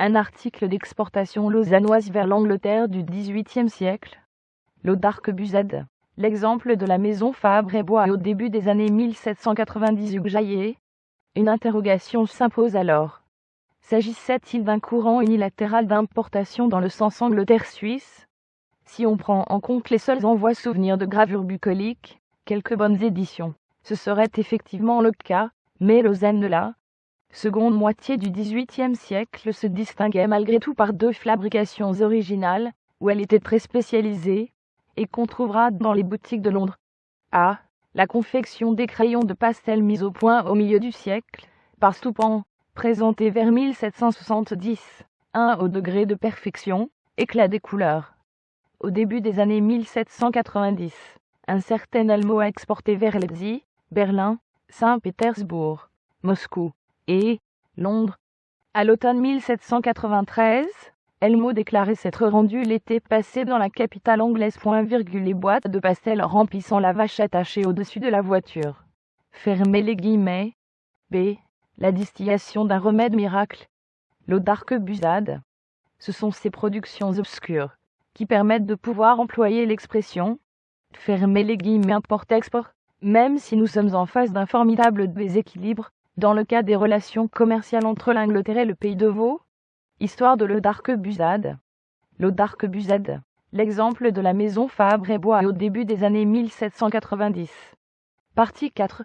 un article d'exportation lausannoise vers l'Angleterre du XVIIIe siècle. L'eau d'Arquebusade, l'exemple de la maison Fabre-et-Bois au début des années 1790 Hugues Jaillet. Une interrogation s'impose alors. S'agissait-il d'un courant unilatéral d'importation dans le sens Angleterre-Suisse? Si on prend en compte les seuls envois souvenirs de gravures bucoliques, quelques bonnes éditions, ce serait effectivement le cas, mais Lausanne de la seconde moitié du XVIIIe siècle se distinguait malgré tout par deux fabrications originales, où elle était très spécialisée, et qu'on trouvera dans les boutiques de Londres. A. La confection des crayons de pastel mis au point au milieu du siècle, par Stoupan, présenté vers 1770, un haut degré de perfection, éclat des couleurs. Au début des années 1790, un certain Elmo a exporté vers Leipzig, Berlin, Saint-Pétersbourg, Moscou et Londres. À l'automne 1793, Elmo déclarait s'être rendu l'été passé dans la capitale anglaise. Les boîtes de pastel remplissant la vache attachée au-dessus de la voiture. Fermez les guillemets. B. La distillation d'un remède miracle. L'eau d'Arquebusade. Ce sont ces productions obscures qui permettent de pouvoir employer l'expression fermez les guillemets import-export, même si nous sommes en face d'un formidable déséquilibre dans le cas des relations commerciales entre l'Angleterre et le Pays de Vaud. Histoire de l'eau d'Arquebusade. L'eau d'Arquebusade, l'exemple de la maison Fabre-et-Bois au début des années 1790. Partie 4.